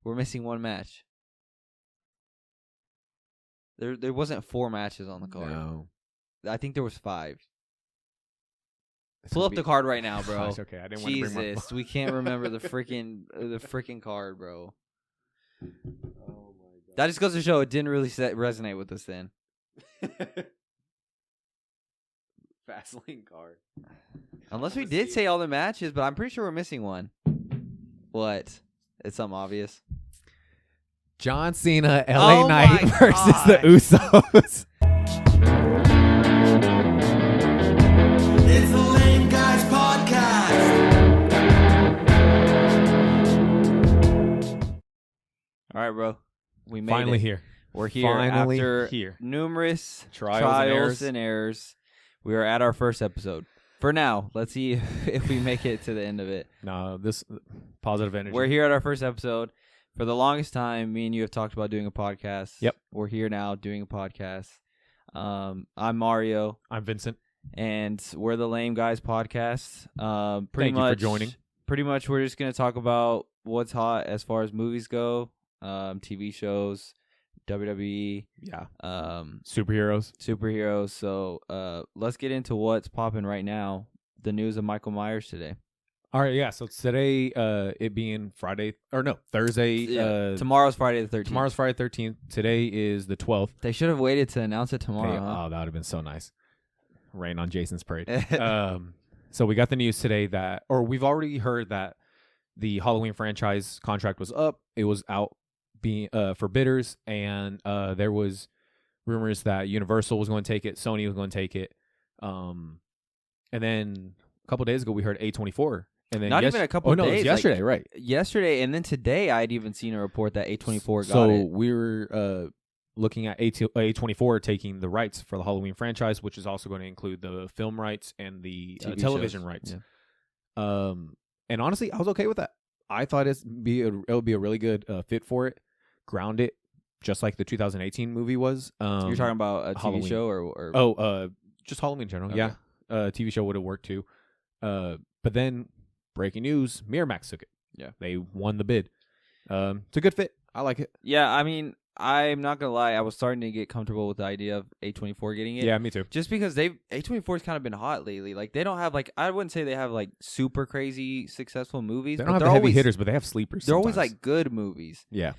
We're missing one match. There wasn't 4 matches on the card. No. I think there was 5. It's Pull gonna up be- the card right now, bro. Gosh, okay, I didn't want to bring my Jesus, we can't remember the freaking card, bro. Oh my god. That just goes to show it didn't really resonate with us then. Fastlane card. Unless we did say all the matches, but I'm pretty sure we're missing one. What? It's something obvious. John Cena, LA Knight my versus the God. Usos. It's the Lame Guys Podcast. All right, bro. We made Finally it. here. We're here Finally after here. numerous Trials and errors. We are at our first episode. For now, let's see if we make it to the end of it. No, this positive energy. We're here at our first episode. For the longest time, me and you have talked about doing a podcast. Yep. We're here now doing a podcast. I'm Mario, I'm Vincent. and we're the Lame Guys Podcast. Thank you for joining. Pretty much, we're just going to talk about what's hot as far as movies go, TV shows, WWE, Yeah. superheroes. Superheroes. So let's get into what's popping right now. The news of Michael Myers today. All right, yeah. So today, it being Thursday. Tomorrow's Friday the 13th. Tomorrow's Friday 13th. Today is the 12th. They should have waited to announce it tomorrow. Hey, huh? Oh, that would have been so nice. Rain on Jason's parade. So we got the news today we've already heard that the Halloween franchise contract was up. It was out being for bidders, and there was rumors that Universal was going to take it, Sony was going to take it, and then a couple days ago we heard A24, and then Not even a couple oh no, days. it was yesterday, right? Yesterday, and then today, I'd even seen a report that A24 got So it. we were looking at A24 taking the rights for the Halloween franchise, which is also going to include the film rights and the TV television shows. rights. Yeah. And honestly, I was okay with that. I thought it would be a really good fit for it. Ground it, just like the 2018 movie was. You're talking about a TV Halloween. show or Just Halloween in general. Okay. Yeah, TV show would have worked too. But then breaking news: Miramax took it. Yeah, they won the bid. It's a good fit. I like it. Yeah, I mean, I'm not gonna lie. I was starting to get comfortable with the idea of A24 getting it. Yeah, me too. Just because A24's kind of been hot lately. Like they don't have I wouldn't say they have super crazy successfy movies. They but don't have they're the heavy always, hitters, but they have sleepers. They're always sometimes. good movies. Yeah.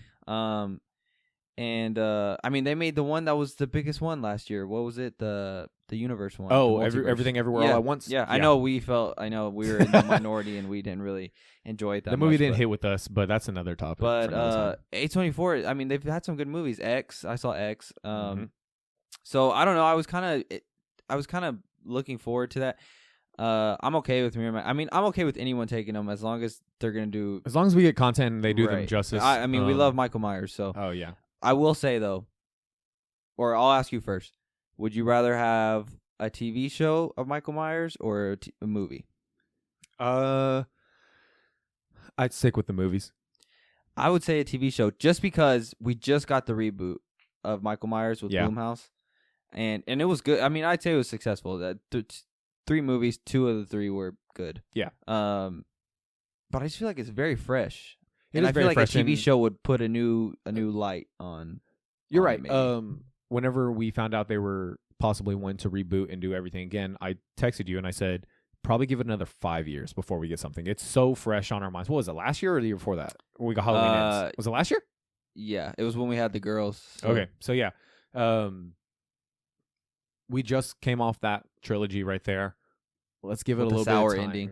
And I mean, they made the one that was the biggest one last year. What was it? The universe one. Oh, the multiverse. everything everywhere Yeah. all at once. Yeah, I know we were in the minority and we didn't really enjoy it that The much. movie didn't hit with us, but that's another topic. But for another time. A24, I mean, they've had some good movies. X, I saw X. So I don't know. I was kind of looking forward to that. I'm okay with Miramax. I mean, I'm okay with anyone taking them as long as they're gonna do. As long as we get content and they do them Right. justice. I mean, we love Michael Myers, so Oh yeah. I will say though, or I'll ask you first. Would you rather have a TV show of Michael Myers or a movie? I'd stick with the movies. I would say a TV show just because we just got the reboot of Michael Myers with Blumhouse, and it was good. I mean, I'd say it was successful. That 3 movies, 2 of the 3 were good. Yeah. But I just feel like it's very fresh. It is I feel very like fresh, a TV and- show would put a new light on. You're on right. it, maybe. Whenever we found out they were possibly wanting to reboot and do everything again, I texted you and I said, probably give it another 5 years before we get something. It's so fresh on our minds. What was it, last year or the year before that? When we got Halloween Ends. Was it last year? Yeah, it was when we had the girls. So. Okay, so yeah. We just came off that trilogy right there. Let's give it With a the little sour bit of time. ending.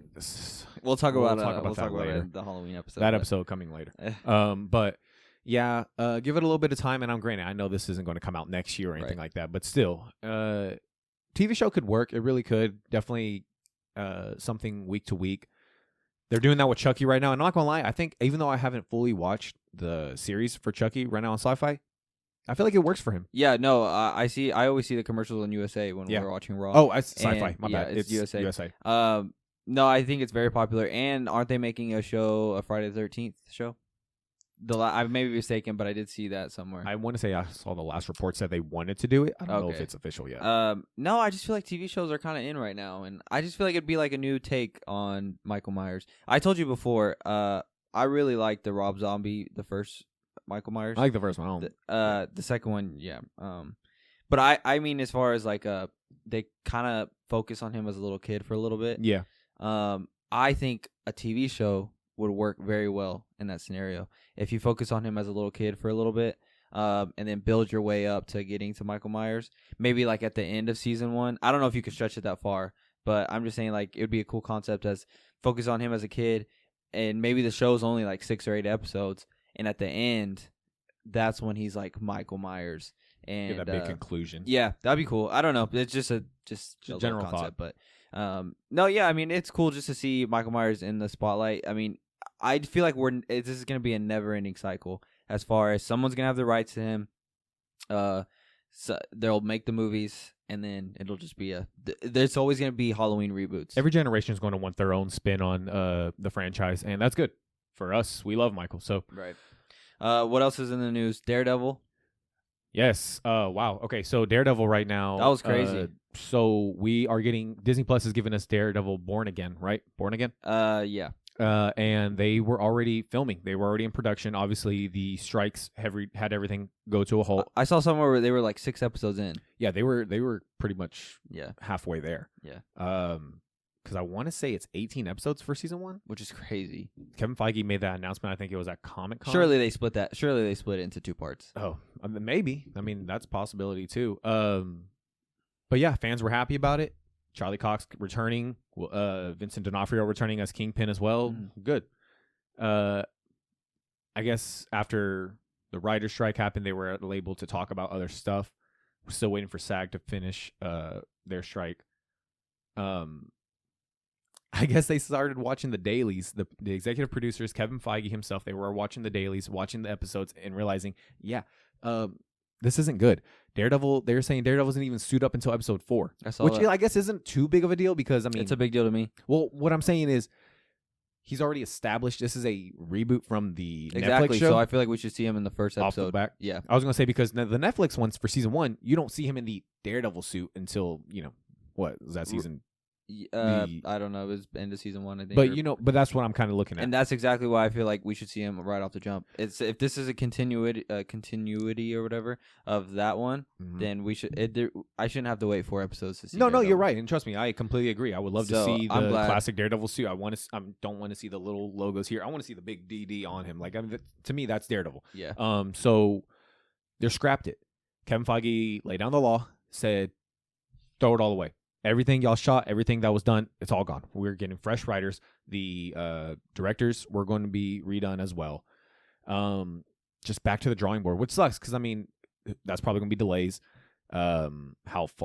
We'll talk about that later. in the Halloween episode. That but- episode coming later. But yeah, give it a little bit of time. And I'm granted, I know this isn't going to come out next year or anything like that, but still, TV show could work. It really could. Definitely something week to week. They're doing that with Chucky right now. And I'm not going to lie, I think even though I haven't fully watched the series for Chucky right now on Sci-Fi, I feel like it works for him. Yeah, no, I always see the commercials on USA when we're watching Raw. Oh, it's Sci-Fi. And, My bad. It's USA. USA. No, I think it's very popular. And aren't they making a Friday the 13th show? I may be mistaken, but I did see that somewhere. I want to say I saw the last report said they wanted to do it. I don't know if Okay. it's official yet. No, I just feel like TV shows are kind of in right now, and I just feel like it'd be like a new take on Michael Myers. I told you before, I really like the Rob Zombie, the first Michael Myers. I like the first one. The second one, yeah. But I mean, as far as like they kind of focus on him as a little kid for a little bit. Yeah. I think a TV show would work very well in that scenario if you focus on him as a little kid for a little bit. And then build your way up to getting to Michael Myers. Maybe like at the end of season 1. I don't know if you could stretch it that far, but I'm just saying like it would be a cool concept as focus on him as a kid, and maybe the show's only like 6 or 8 episodes, and at the end, that's when he's like Michael Myers. And that big conclusion. Yeah, that'd be cool. I don't know. It's just a general concept, thought. but no, yeah. I mean, it's cool just to see Michael Myers in the spotlight. I mean, I feel like this is gonna be a never-ending cycle. As far as someone's going to have the rights to him, so they'll make the movies, and then it'll just be there's always going to be Halloween reboots. Every generation is going to want their own spin on the franchise, and that's good. For us, we love Michael. So right. What else is in the news? Daredevil? Yes. Wow. Okay, so Daredevil right now. That was crazy. So we are getting, Disney Plus is giving us Daredevil Born Again, right? Born Again? Yeah. And they were already filming. They were already in production. Obviously, the strikes had everything go to a halt. I saw somewhere where they were like 6 episodes in. Yeah, they were pretty much Yeah. halfway there. Yeah. Because I want to say it's 18 episodes for season 1, which is crazy. Kevin Feige made that announcement. I think it was at Comic-Con. Surely they split it into 2 parts. Oh, maybe. I mean, that's a possibility too. But yeah, fans were happy about it. Charlie Cox returning, Vincent D'Onofrio returning as Kingpin as well. Good. I guess after the writer's strike happened, they were able to talk about other stuff. We're still waiting for SAG to finish their strike. I guess they started watching the dailies. The executive producers, Kevin Feige himself, they were watching the dailies, watching the episodes, and realizing, this isn't good. Daredevil, they were saying Daredevil doesn't even suit up until episode 4. Which I guess isn't too big of a deal because, I mean... It's a big deal to me. Well, what I'm saying is, he's already established this is a reboot from the Netflix show. So I feel like we should see him in the first episode. Off the back. Yeah. I was going to say, because the Netflix ones for season 1, you don't see him in the Daredevil suit until, what is that season? I don't know. It was end of season 1, I think. But but that's what I'm kind of looking at. And that's exactly why I feel like we should see him right off the jump. It's if this is a continuity or whatever of that one, then we should. I shouldn't have to wait 4 episodes to see. No, you're right, and trust me, I completely agree. I would love to see the classic Daredevil suit. I don't want to see the little logos here. I want to see the big DD on him. Like, to me, that's Daredevil. Yeah. So they scrapped it. Kevin Feige laid down the law, said, throw it all away. Everything y'all shot, everything that was done, it's all gone. We're getting fresh writers. The directors were going to be redone as well. Just back to the drawing board, which sucks because, I mean, that's probably going to be delays. How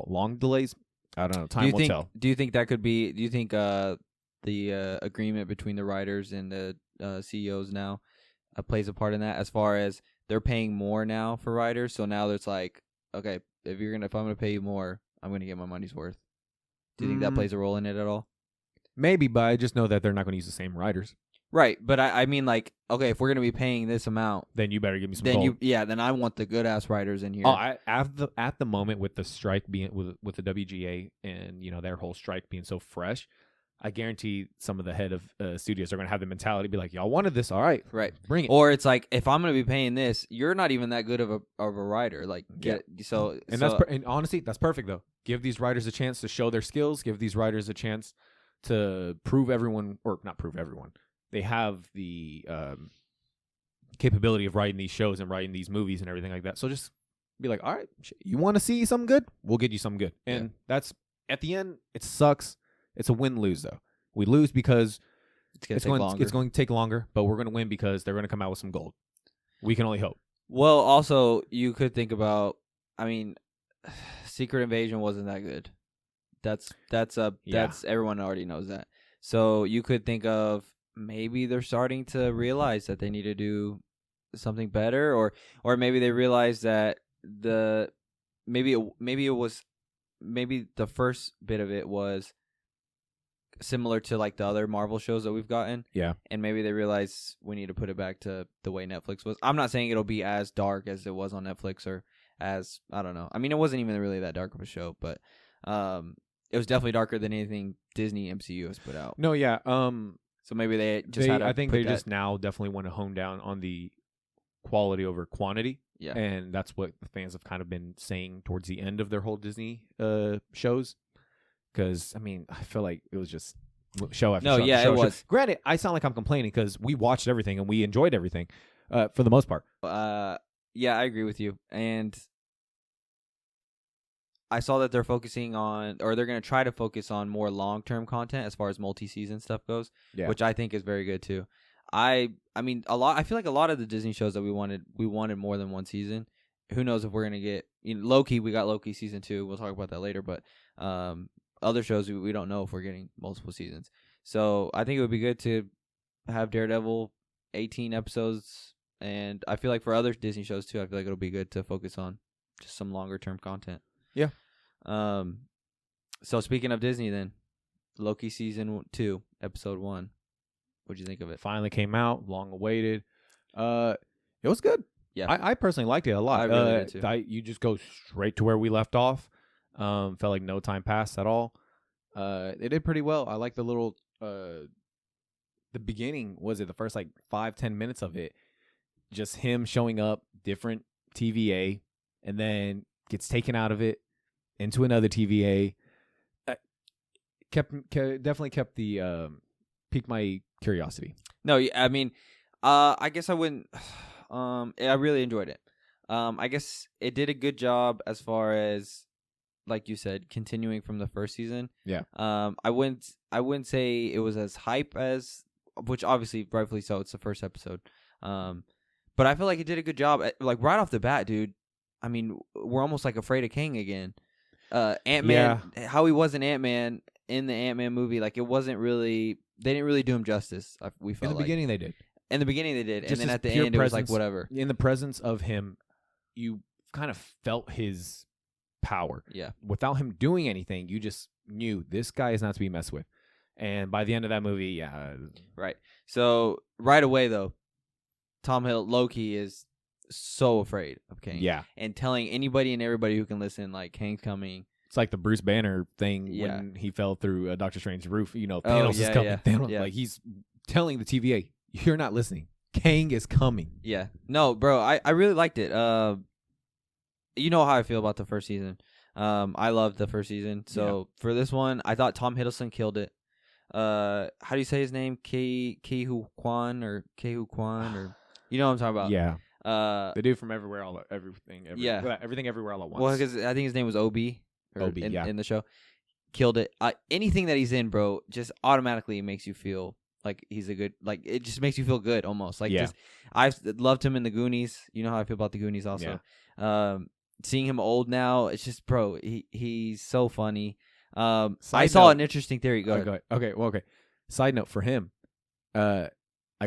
long delays? I don't know. Time will tell. Do you think that could be? Do you think the agreement between the writers and the CEOs now plays a part in that? As far as they're paying more now for writers, so now it's like, okay, if I'm gonna pay you more, I'm gonna get my money's worth. Do you think that plays a role in it at all? Maybe, but I just know that they're not going to use the same writers. Right, but I mean, like, okay, if we're going to be paying this amount, then you better give me some gold. Then I want the good-ass writers in here. At the moment with the strike being, with the WGA and, their whole strike being so fresh, I guarantee some of the head of studios are going to have the mentality be like, y'all wanted this, all right, bring it. Or it's like, if I'm going to be paying this, you're not even that good of a writer. Like, and honestly, that's perfect though. Give these writers a chance to show their skills. Give these writers a chance to prove everyone, or not prove everyone. They have the capability of writing these shows and writing these movies and everything like that. So just be like, all right, you want to see something good? We'll get you something good. And that's, at the end, it sucks. It's a win-lose, though. We lose because it's going to take longer, but we're going to win because they're going to come out with some gold. We can only hope. Well, also, you could think about, I mean, Secret Invasion wasn't that good. That's everyone already knows that. So you could think of maybe they're starting to realize that they need to do something better, or maybe they realize that maybe the first bit of it was similar to like the other Marvel shows that we've gotten. Yeah. And maybe they realize we need to put it back to the way Netflix was. I'm not saying it'll be as dark as it was on Netflix or as, I don't know. I mean, it wasn't even really that dark of a show, but it was definitely darker than anything Disney MCU has put out. No, yeah. So maybe they just had. I think they just now definitely want to hone down on the quality over quantity. Yeah. And that's what the fans have kind of been saying towards the end of their whole Disney shows. Because, I mean, I feel like it was just show after show. No, yeah, show, it was. show. Granted, I sound like I'm complaining because we watched everything and we enjoyed everything for the most part. Yeah, I agree with you. And I saw that they're focusing on, or they're going to try to focus on more long-term content as far as multi-season stuff goes, which I think is very good too. I mean, I feel like a lot of the Disney shows that we wanted more than one season. Who knows if we're going to get, Loki, we got Loki season 2. We'll talk about that later, but other shows we don't know if we're getting multiple seasons. So I think it would be good to have Daredevil 18 episodes, and I feel like for other Disney shows too, I feel like it'll be good to focus on just some longer term content. Yeah. So speaking of Disney then, Loki season 2, episode 1. What'd you think of it? Finally came out, long awaited. It was good. Yeah. I personally liked it a lot. I really did too. You just go straight to where we left off. Felt like no time passed at all. It did pretty well. I like the little the beginning, was it the first like 5-10 minutes of it, just him showing up, different TVA, and then gets taken out of it into another TVA. Definitely kept the piqued my curiosity. No, I mean, I guess I wouldn't. I really enjoyed it. I guess it did a good job as far as, like you said, continuing from the first season. Yeah. I wouldn't say it was as hype as, which obviously rightfully so. It's the first episode. But I feel like it did a good job. Like right off the bat, dude. I mean, we're almost like afraid of Kang again. Ant-Man, how he was in Ant-Man in the Ant-Man movie, like it wasn't really. They didn't really do him justice. We felt in the beginning they did. In the beginning they did, Just and then his at the pure end it was like presence. whatever. In the presence of him, you kind of felt his power. Yeah. Without him doing anything, you just knew this guy is not to be messed with. And by the end of that movie, yeah. Right. So right away though, Tom Hiddleston, Loki is so afraid of Kang. Yeah. And telling anybody and everybody who can listen, like, Kang's coming. It's like the Bruce Banner thing when he fell through Doctor Strange's roof. Thanos is coming. Yeah. Thanos, Yeah. like he's telling the TVA, you're not listening. Kang is coming. Yeah. No, bro, I really liked it. You know how I feel about the first season. I loved the first season. So for this one, I thought Tom Hiddleston killed it. How do you say his name? Ke-Huy Quan, or you know what I'm talking about? Yeah. The dude from Everywhere, Everything Everywhere All at Once. Well, because I think his name was Obi. In the show, killed it. Anything that he's in, bro, just automatically makes you feel like he's a good. Like it just makes you feel good, almost. Like just, I've loved him in the Goonies. You know how I feel about the Goonies, also. Yeah. Seeing him old now, it's just, bro, he's so funny. I saw an interesting theory. Go ahead. Okay. Side note for him, I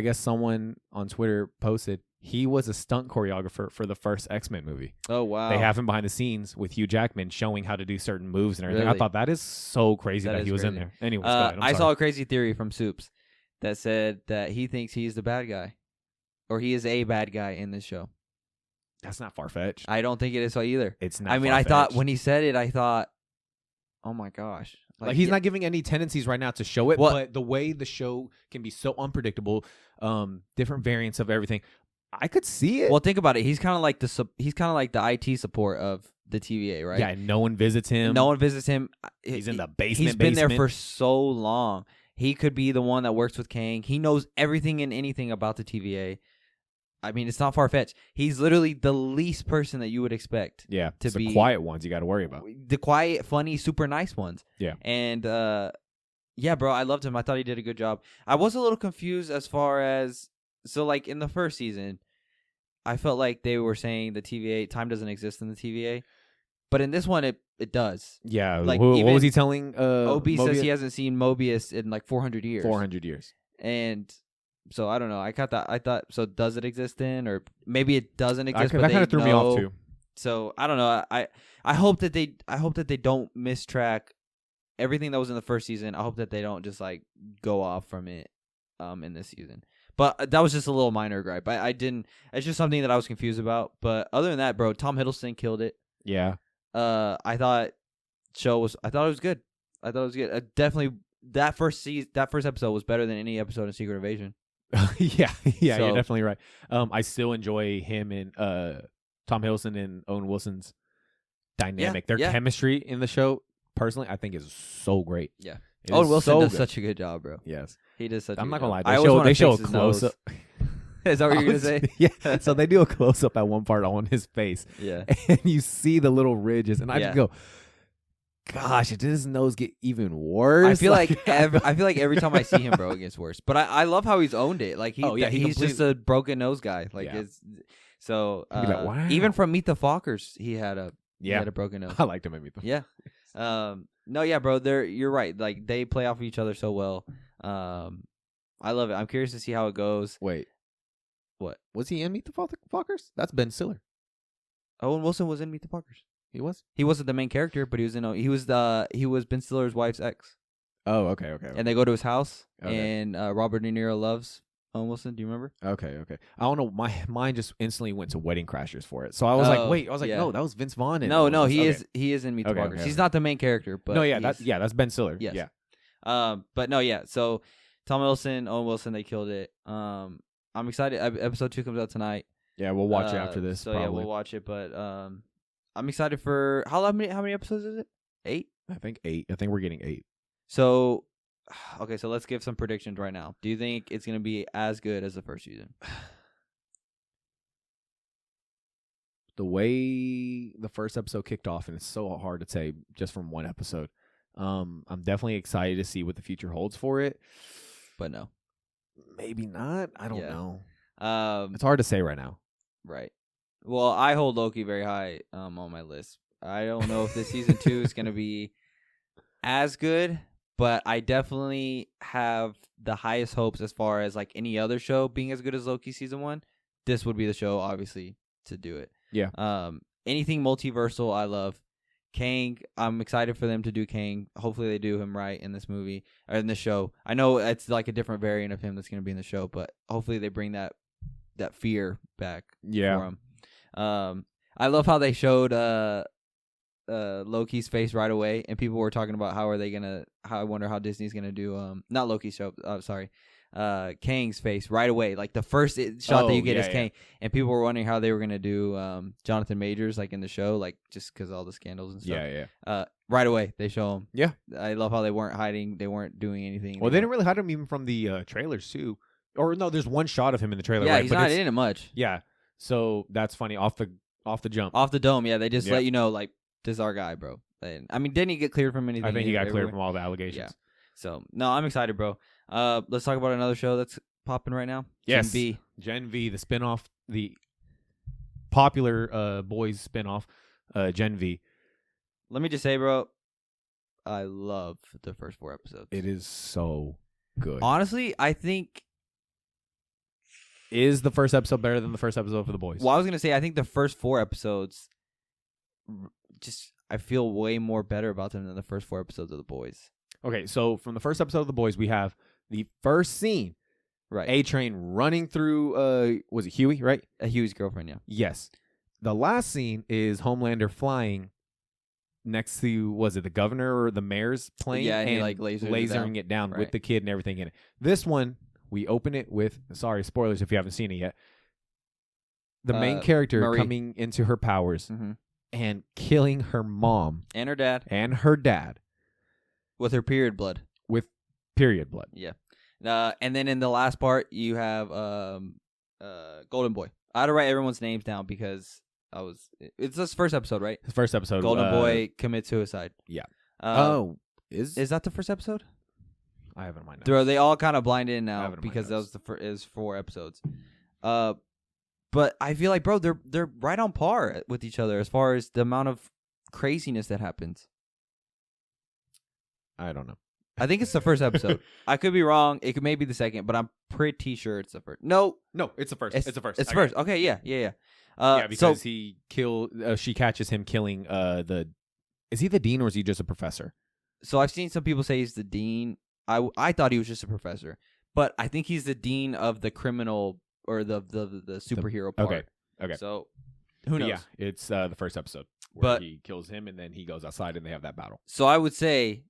guess someone on Twitter posted he was a stunt choreographer for the first X-Men movie. Oh, wow. They have him behind the scenes with Hugh Jackman showing how to do certain moves and everything. Really? I thought that is so crazy that he was in there. Anyways, go ahead. I saw a crazy theory from Soups that said that he thinks he's the bad guy, or he is a bad guy in this show. That's not far-fetched. I don't think it is so either. It's not. I mean, far-fetched. I thought when he said it, I thought, oh my gosh. Like he's not giving any tendencies right now to show it, but the way the show can be so unpredictable, different variants of everything, I could see it. Well, think about it. He's kind of like the IT support of the TVA, right? Yeah, no one visits him. He's in the basement. He's been there for so long. He could be the one that works with Kang. He knows everything and anything about the TVA. I mean, it's not far-fetched. He's literally the least person that you would expect. Yeah, to be the quiet ones you got to worry about. The quiet, funny, super nice ones. Yeah. And, yeah, bro, I loved him. I thought he did a good job. I was a little confused as far as, so, like, in the first season, I felt like they were saying the TVA, time doesn't exist in the TVA. But in this one, it does. Yeah. Like, what was he telling Obi Mobius? says he hasn't seen Mobius in, like, 400 years. 400 years. And so I don't know. I thought. So does it exist then, or maybe it doesn't exist? But that kind of threw me off too. So I don't know. I hope that they don't mistrack everything that was in the first season. I hope that they don't just like go off from it in this season. But that was just a little minor gripe. I didn't. It's just something that I was confused about. But other than that, bro, Tom Hiddleston killed it. Yeah. I thought it was good. I thought it was good. Definitely that first episode was better than any episode in Secret Invasion. yeah, So- you're definitely right. I still enjoy him and Tom Hiddleston and Owen Wilson's dynamic. Their chemistry in the show, personally, I think is so great. Yeah. It Owen is Wilson so does good. such a good job, bro. Yes, He does such. I'm a not good gonna lie. job. I always wanna They show a fix his close nose. up. Is that what you're gonna say? Yeah. So they do a close up at one part on his face, Yeah. and you see the little ridges, and I Yeah. just go, "Gosh, did his nose get even worse?" I feel like every time I see him, bro, it gets worse. But I love how he's owned it. Like Oh, yeah, he he's just a broken nose guy. Like Yeah. it's so You'd be like, wow. even from Meet the Fockers, he had a broken nose. I liked him. Maybe. Yeah. No, yeah, bro. You're right. Like they play off of each other so well. I love it. I'm curious to see how it goes. Wait, What? was he in Meet the Fockers? That's Ben Stiller. Owen Wilson was in Meet the Fockers. He was. He wasn't the main character, but he was Ben Stiller's wife's ex. Oh, okay. And they go to his house, Okay. and Robert De Niro loves Owen Wilson. Do you remember? Okay. I don't know. My mind just instantly went to Wedding Crashers for it. So I was like, wait. I was like, yeah. no, that was Vince Vaughn. And No, okay. he is in Meet the Okay, Fockers. okay, He's okay. not the main character, but No, yeah, he's- that's Ben Stiller. Yes. Yeah. But no, yeah. So Tom Wilson, Owen Wilson, they killed it. I'm excited. Episode 2 comes out tonight. Yeah, we'll watch it after this. So probably. yeah, we'll watch it. But I'm excited for how many episodes is it? 8. I think 8. I think we're getting 8. So, okay. So let's give some predictions right now. Do you think it's gonna be as good as the first season? The way the first episode kicked off, and it's so hard to say just from one episode. I'm definitely excited to see what the future holds for it. But no. Maybe not. I don't Yeah. know. Um. It's hard to say right now. Right. Well, I hold Loki very high on my list. I don't know if this season 2 is gonna be as good, but I definitely have the highest hopes as far as like any other show being as good as Loki season 1. This would be the show, obviously, to do it. Yeah. Anything multiversal, I love. Kang, I'm excited for them to do Kang. Hopefully, they do him right in this movie or in this show. I know it's like a different variant of him that's going to be in the show, but hopefully, they bring that fear back for him. I love how they showed Loki's face right away, and people were talking about how I wonder how Disney's gonna do not Loki's show. Sorry. Kang's face right away, like the first shot that you get is Kang, and people were wondering how they were gonna do Jonathan Majors like in the show, like just because all the scandals and stuff. Yeah. Right away they show him. Yeah. I love how they weren't hiding, they weren't doing anything. Well, they didn't really hide him even from the trailers too, or no, there's one shot of him in the trailer. Yeah, right? he's But not it's- in it much. Yeah, so that's funny off the jump. Off the dome, yeah, they just Yeah. let you know like this is our guy, bro. And, I mean, didn't he get cleared from anything? I think he got cleared everywhere? from all the allegations. Yeah. So no, I'm excited, bro. Let's talk about another show that's popping right now. Yes. Gen V. Gen V, the spinoff, the popular boys spinoff, Gen V. Let me just say, bro, I love the first 4 episodes. It is so good. Honestly, I think. Is the first episode better than the first episode for the boys? Well, I was gonna say I think the first 4 episodes, just I feel way more better about them than the first 4 episodes of the boys. Okay, so from the first episode of the boys, we have the first scene. Right. A-Train running through, was it Huey, right? Hughie's girlfriend, yeah. Yes. The last scene is Homelander flying next to, was it the governor or the mayor's plane? Yeah, and he, like, lasers lasering it down Right. with the kid and everything in it. This one, we open it with, sorry, spoilers if you haven't seen it yet, the main character Marie. coming into her powers Mm-hmm. and killing her mom And her dad and her dad with her period blood. with period blood. Yeah. And then in the last part, you have Golden Boy. I had to write everyone's names down because it's this first episode, right? The first episode. Golden Boy commits suicide. Yeah. Is that the first episode? I have it in my notes. They all kind of blend in I now have it in my because that notes. was is 4 episodes. But I feel like, bro, they're right on par with each other as far as the amount of craziness that happens. I don't know. I think it's the first episode. I could be wrong. It could maybe the second, but I'm pretty sure it's the first. No, It's the first. it's the first. It's I first. got it. Okay, yeah. Yeah, because he she catches him killing is he the dean or is he just a professor? So I've seen some people say he's the dean. I thought he was just a professor, but I think he's the dean of the criminal or the superhero part. Okay. So who knows? Yeah, it's the first episode where But- he kills him and then he goes outside and they have that battle. So I would say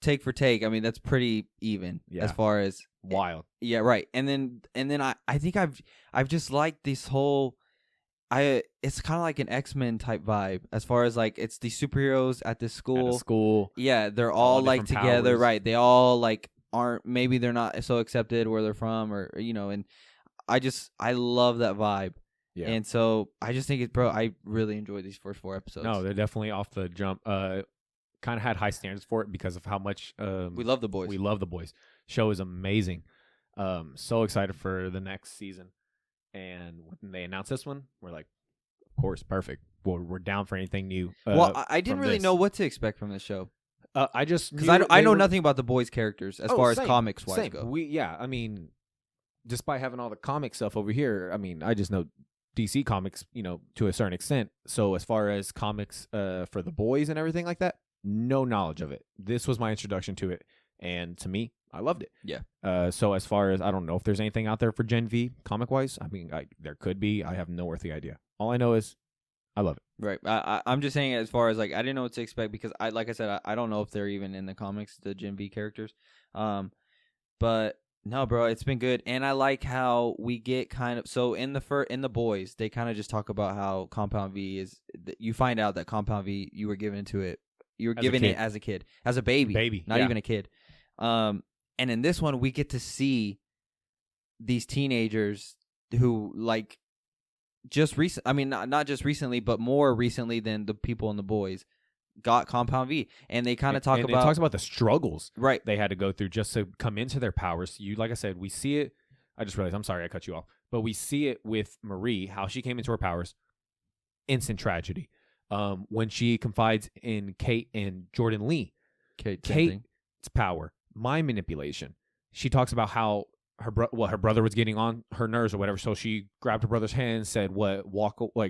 take for take, I mean that's pretty even as far as wild. Yeah, right. And then I think I've just liked this whole it's kind of like an X-Men type vibe as far as like it's the superheroes at this school. At a school. Yeah, they're all like together, powers. right? They all like aren't, maybe they're not so accepted where they're from, or and I love that vibe. Yeah. And so I just think I really enjoyed these first 4 episodes. No, they're definitely off the jump. Kind of had high standards for it because of how much we love the boys. We love the boys. Show is amazing. So excited for the next season. And when they announced this one, we're like, of course, perfect. We're down for anything new. Well, I didn't really know what to expect from this show. I just because I know nothing about the boys' characters as far as comics wise go. I mean, despite having all the comic stuff over here, I mean, I just know DC comics, to a certain extent. So as far as comics for the boys and everything like that, no knowledge of it. This was my introduction to it, and to me, I loved it. Yeah. So as far as, I don't know if there's anything out there for Gen V comic wise. I mean, there could be. I have no earthly idea. All I know is I love it. Right. I'm just saying as far as like I didn't know what to expect because like I said I don't know if they're even in the comics, the Gen V characters. But no, bro, it's been good, and I like how we get kind of so in the boys they kind of just talk about how Compound V is. You find out that Compound V you were given to it. You were given it as a kid, as a baby, not even a kid. And in this one, we get to see these teenagers who, like, just recent. I mean, not just recently, but more recently than the people in the boys got Compound V, and they kind of talk about. It talks about the struggles right they had to go through just to come into their powers. Like I said, we see it. I just realized. I'm sorry, I cut you off, but we see it with Marie, how she came into her powers. Instant tragedy. When she confides in Kate and Jordan Lee, Kate's power, mind manipulation. She talks about how her brother was getting on her nerves or whatever, so she grabbed her brother's hand and said,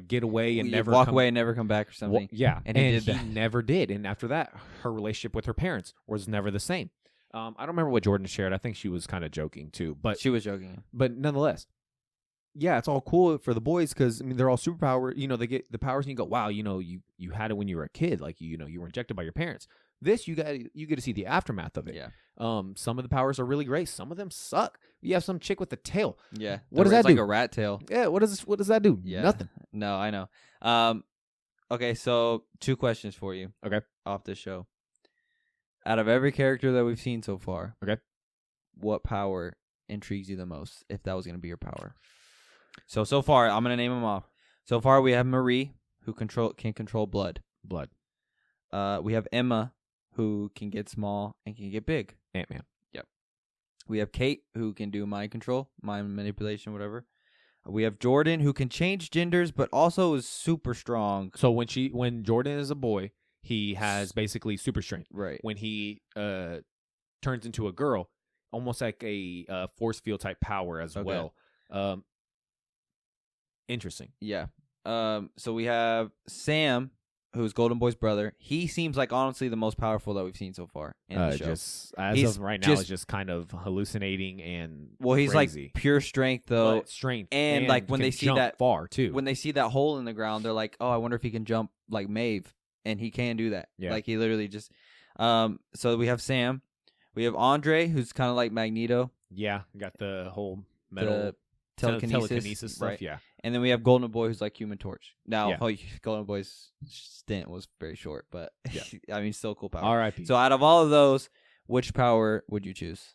get away and never walk away and never come back or something. And he never did. And after that, her relationship with her parents was never the same. I don't remember what Jordan shared. I think she was kind of joking too, but she was joking. But nonetheless. Yeah, it's all cool for the boys because, I mean, they're all superpower. They get the powers and you go, wow, you had it when you were a kid. Like, you were injected by your parents. This, you get to see the aftermath of it. Yeah. Some of the powers are really great. Some of them suck. You have some chick with a tail. Yeah. What does that do? Like a rat tail. Yeah, what does that do? Yeah. Nothing. No, I know. Okay, so 2 questions for you. Okay. Off the show. Out of every character that we've seen so far, okay, what power intrigues you the most, if that was going to be your power? So far, I'm going to name them off. So far, we have Marie, who can control blood. We have Emma, who can get small and can get big. Ant-Man. Yep. We have Kate, who can do mind control, mind manipulation, whatever. We have Jordan, who can change genders, but also is super strong. So when Jordan is a boy, he has basically super strength. Right. When he turns into a girl, almost like a force field type power as well. Interesting. Yeah. So we have Sam, who's Golden Boy's brother. He seems like honestly the most powerful that we've seen so far in the show. Just of right now, is just kind of hallucinating and he's crazy. Like pure strength though, strength, and like when they see that far too. When they see that hole in the ground, they're like, "Oh, I wonder if he can jump like Maeve," and he can do that. Yeah. Like he literally just. So we have Sam, we have Andre, who's kind of like Magneto. Yeah, got the whole metal telekinesis stuff. Right. Yeah. And then we have Golden Boy, who's like Human Torch. Now, Yeah. Golden Boy's stint was very short, but Yeah. I mean, still cool power. R.I.P. So out of all of those, which power would you choose?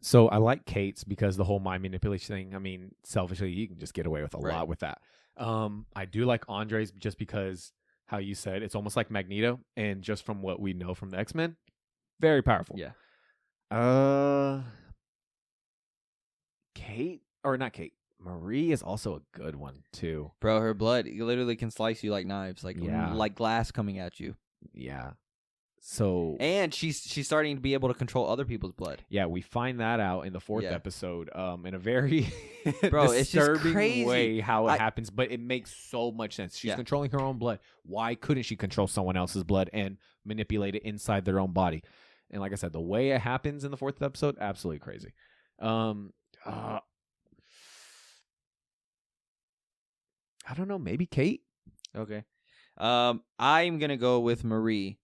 So I like Kate's because the whole mind manipulation thing. I mean, selfishly, you can just get away with a lot with that. I do like Andre's just because how you said it's almost like Magneto, and just from what we know from the X-Men, very powerful. Yeah. Kate, or not Kate, Marie is also a good one too. Bro, her blood literally can slice you like knives, like glass coming at you. Yeah. So and she's starting to be able to control other people's blood. Yeah, we find that out in the 4th episode, in a very bro, it's just disturbing crazy way how it happens, but it makes so much sense. She's controlling her own blood. Why couldn't she control someone else's blood and manipulate it inside their own body? And like I said, the way it happens in the 4th episode, absolutely crazy. I don't know, maybe Kate. Okay. I'm gonna go with Marie.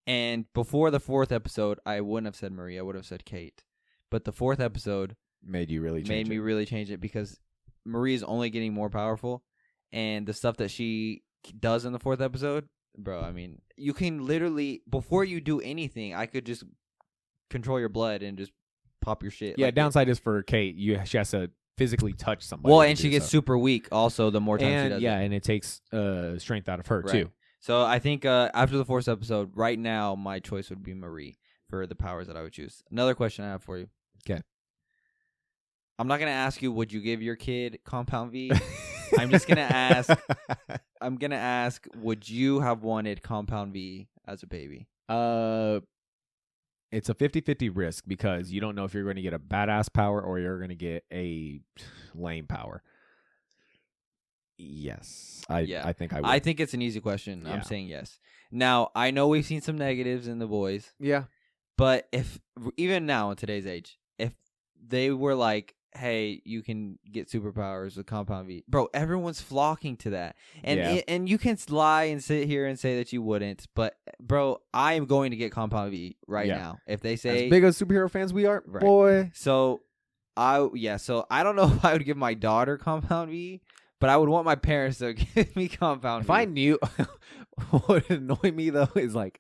And before the 4th episode, I wouldn't have said Marie. I would have said Kate. But the 4th episode made me really change it because Marie is only getting more powerful, and the stuff that she does in the 4th episode, bro. I mean, you can literally before you do anything, I could just control your blood and just pop your shit. Yeah. like Downside is for Kate, she has to physically touch somebody. Well, and she gets super weak. Also, the more time she does, and it takes strength out of her too. So I think after the 4th episode, right now, my choice would be Marie for the powers that I would choose. Another question I have for you. Okay. I'm not going to ask you, would you give your kid Compound V? I'm just going to ask, would you have wanted Compound V as a baby? It's a 50-50 risk because you don't know if you're going to get a badass power or you're going to get a lame power. Yes. I think I would. I think it's an easy question. Yeah. I'm saying yes. Now, I know we've seen some negatives in the boys. Yeah. But if, even now in today's age, if they were like, hey, you can get superpowers with Compound V, bro, everyone's flocking to that. And and you can lie and sit here and say that you wouldn't. But, bro, I am going to get Compound V right now. If they say. As big as superhero fans we are, boy. So, I don't know if I would give my daughter Compound V. But I would want my parents to give me Compound V. If I knew, what would annoy me though is like,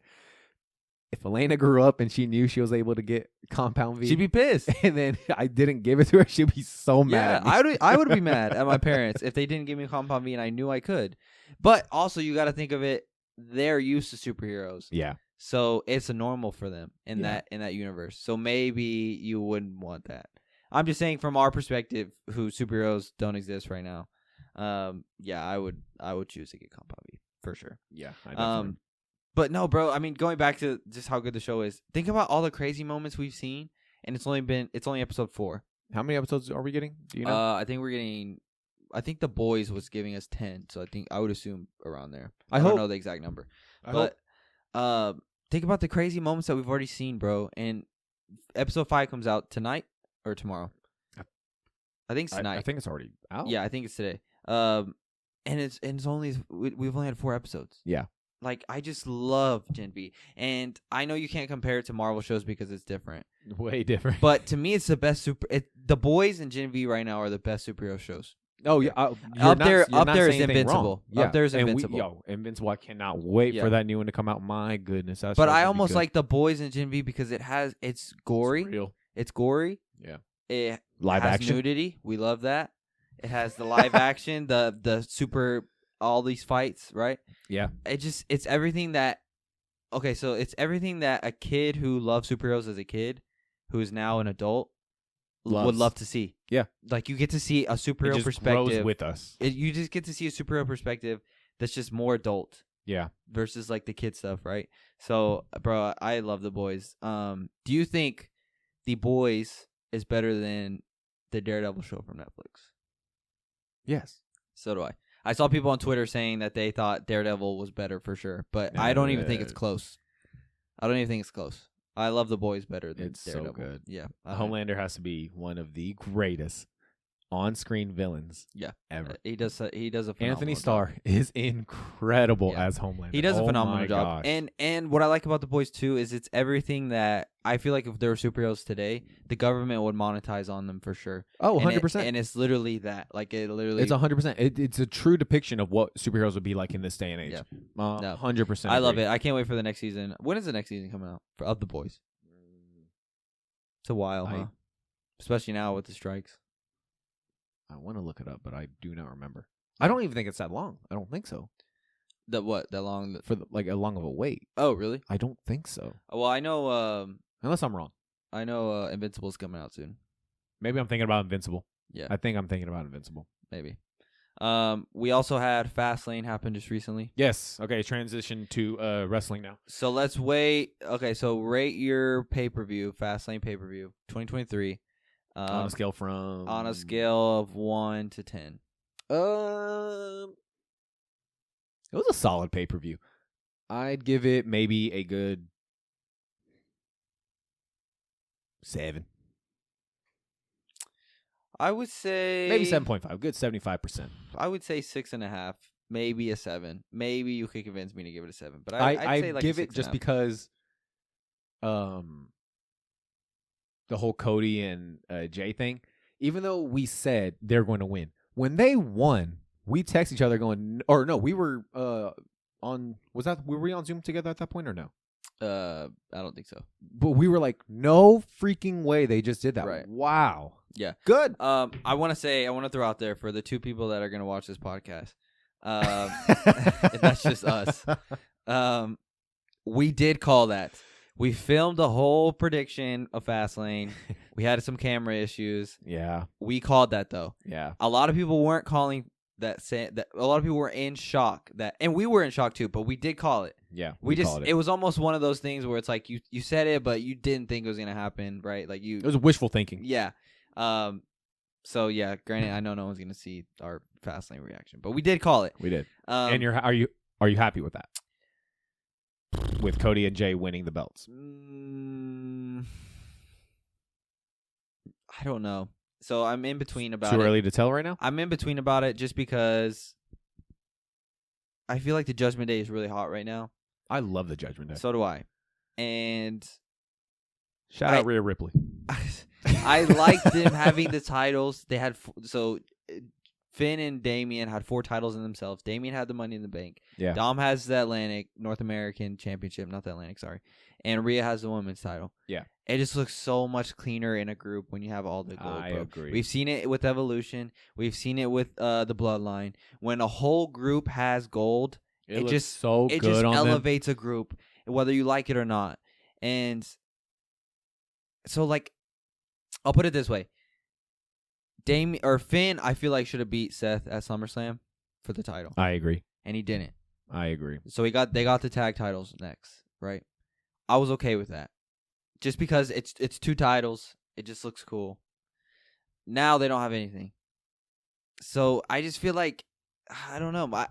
if Elena grew up and she knew she was able to get Compound V, she'd be pissed. And then I didn't give it to her, she'd be so mad at me. I would be mad at my parents if they didn't give me Compound V and I knew I could. But also, you got to think of it, they're used to superheroes. Yeah. So it's a normal for them in that universe. So maybe you wouldn't want that. I'm just saying from our perspective, who superheroes don't exist right now. I would choose to get Compound V for sure. Yeah, I definitely. But no, bro. I mean, going back to just how good the show is. Think about all the crazy moments we've seen, and it's only episode 4. How many episodes are we getting? Do you know? I think The Boys was giving us 10, so I would assume around there. I don't know the exact number, but think about the crazy moments that we've already seen, bro. And episode 5 comes out tonight or tomorrow. I think it's tonight. I think it's already out. Yeah, I think it's today. And it's only we've only had 4 episodes. Yeah. Like, I just love Gen V. And I know you can't compare it to Marvel shows because it's different. Way different. But to me, it's the best The Boys and Gen V right now are the best superhero shows. Oh, yeah. Up there is Invincible. Yeah. Up there is Invincible. Invincible, I cannot wait for that new one to come out. My goodness. But I almost like The Boys and Gen V because it's gory. It's real. It's gory. Yeah. It live has action nudity. We love that. It has the live action, the super, all these fights, right? Yeah. It's everything that. Okay, so it's everything that a kid who loved superheroes as a kid, who is now an adult, would love to see. Yeah. Like, you get to see a superhero just perspective grows with us. You just get to see a superhero perspective that's just more adult. Yeah. Versus like the kid stuff, right? So, bro, I love The Boys. Do you think The Boys is better than the Daredevil show from Netflix? Yes. So do I. I saw people on Twitter saying that they thought Daredevil was better for sure, but I don't even think it's close. I don't even think it's close. I love The Boys better than Daredevil. So good. Yeah. Homelander has to be one of the greatest on-screen villains ever. He does a phenomenal Anthony Starr is incredible as Homelander. He does a phenomenal job. Gosh. And what I like about The Boys too is it's everything that I feel like if there were superheroes today, the government would monetize on them for sure. Oh, 100%. And it's literally that. Like, it literally... It's 100%. It's a true depiction of what superheroes would be like in this day and age. Yeah. 100%. I love it. I can't wait for the next season. When is the next season coming out of The Boys? It's a while, huh? Especially now with the strikes. I want to look it up, but I do not remember. I don't even think it's that long. I don't think so. That long? For a long of a wait. Oh, really? I don't think so. Well, I know... Unless I'm wrong. I know Invincible's coming out soon. Maybe I'm thinking about Invincible. Yeah. I think I'm thinking about Invincible. Maybe. We also had Fastlane happen just recently. Yes. Okay, transition to wrestling now. So let's wait. Okay, so rate your pay-per-view, Fastlane pay-per-view, 2023. On a scale from... On a scale of 1 to 10. It was a solid pay-per-view. I'd give it maybe a good 7. I would say... Maybe 7.5. Good 75%. I would say 6.5. maybe a 7. Maybe you could convince me to give it a 7. But I I'd say like give a it 6.5. just because the whole Cody and Jay thing, even though we said they're going to win, when they won, we text each other going, or no, we were were we on Zoom together at that point or no? I don't think so. But we were like, no freaking way they just did that. Right. Wow. Yeah. Good. I want to throw out there for the 2 people that are going to watch this podcast. That's just us. We did call that. We filmed a whole prediction of Fastlane. We had some camera issues. Yeah. We called that though. Yeah. A lot of people weren't calling that. A lot of people were in shock and we were in shock too. But we did call it. Yeah. We just called it was almost one of those things where it's like you said it, but you didn't think it was gonna happen, right? Like it was wishful thinking. Yeah. So yeah. Granted, I know no one's gonna see our Fastlane reaction, but we did call it. We did. And are you happy with that? With Cody and Jay winning the belts. I don't know. So I'm in between about it. Too early to tell right now? I'm in between about it just because I feel like the Judgment Day is really hot right now. I love the Judgment Day. So do I. And shout out Rhea Ripley. I liked them having the titles. They had Finn and Damian had 4 titles in themselves. Damian had the Money in the Bank. Yeah. Dom has the North American Championship, not the Atlantic, sorry. And Rhea has the women's title. Yeah. It just looks so much cleaner in a group when you have all the gold. I agree. We've seen it with Evolution. We've seen it with the Bloodline. When a whole group has gold, it just elevates a group, whether you like it or not. And so, like, I'll put it this way. Finn, I feel like should have beat Seth at SummerSlam for the title. I agree. And he didn't. I agree. So they got the tag titles next, right? I was okay with that. Just because it's 2 titles, it just looks cool. Now they don't have anything. So I just feel like I don't know.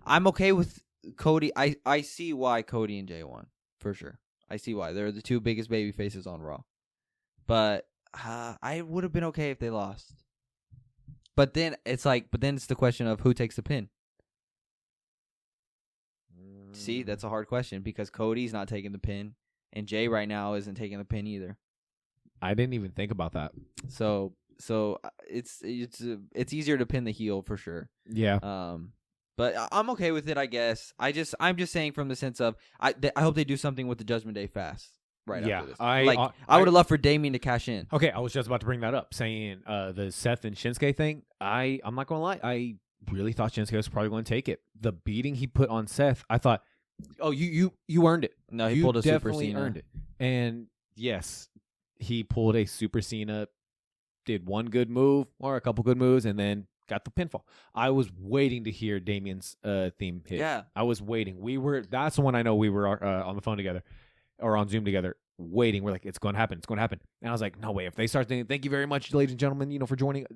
I'm okay with Cody. I see why Cody and Jay won, for sure. I see why. They're the 2 biggest baby faces on Raw. But I would have been okay if they lost. But then it's the question of who takes the pin. See, that's a hard question because Cody's not taking the pin, and Jay right now isn't taking the pin either. I didn't even think about that. So it's easier to pin the heel for sure. Yeah. But I'm okay with it, I guess. I'm just saying from the sense of I hope they do something with the Judgment Day fast. Right after this. I would have loved for Damien to cash in. Okay, I was just about to bring that up, saying the Seth and Shinsuke thing. I'm not going to lie. I really thought Shinsuke was probably going to take it. The beating he put on Seth, I thought, oh, you earned it. No, he pulled a Super Cena. Earned it. And yes, he pulled a Super Cena, did one good move or a couple good moves, and then got the pinfall. I was waiting to hear Damien's theme hit. Yeah. I was waiting. That's the one I know we were on the phone together. Or on Zoom together, waiting. We're like, it's going to happen. It's going to happen. And I was like, no way. If they start thinking, thank you very much, ladies and gentlemen, for joining.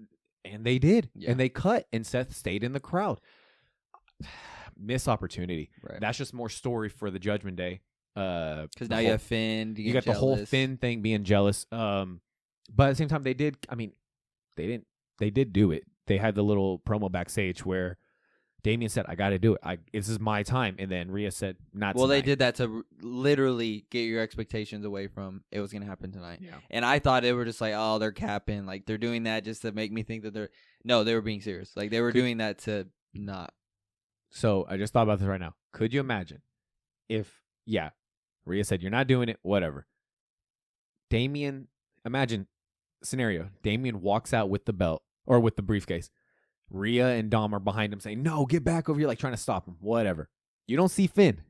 And they did. Yeah. And they cut. And Seth stayed in the crowd. Missed opportunity. Right. That's just more story for the Judgment Day. Because now you have Finn. You got the whole Finn thing being jealous. But at the same time, they did do it. They had the little promo backstage where Damien said, I got to do it. This is my time. And then Rhea said, not tonight. Well, they did that to literally get your expectations away from it was going to happen tonight. Yeah. And I thought they were just like, oh, they're capping. Like, they're doing that just to make me think that they were being serious. Like, they were doing that to not. So, I just thought about this right now. Could you imagine if, Rhea said, you're not doing it, whatever. Damien, imagine scenario. Damien walks out with the belt or with the briefcase. Rhea and Dom are behind him saying, no, get back over here, like trying to stop him, whatever. You don't see Finn.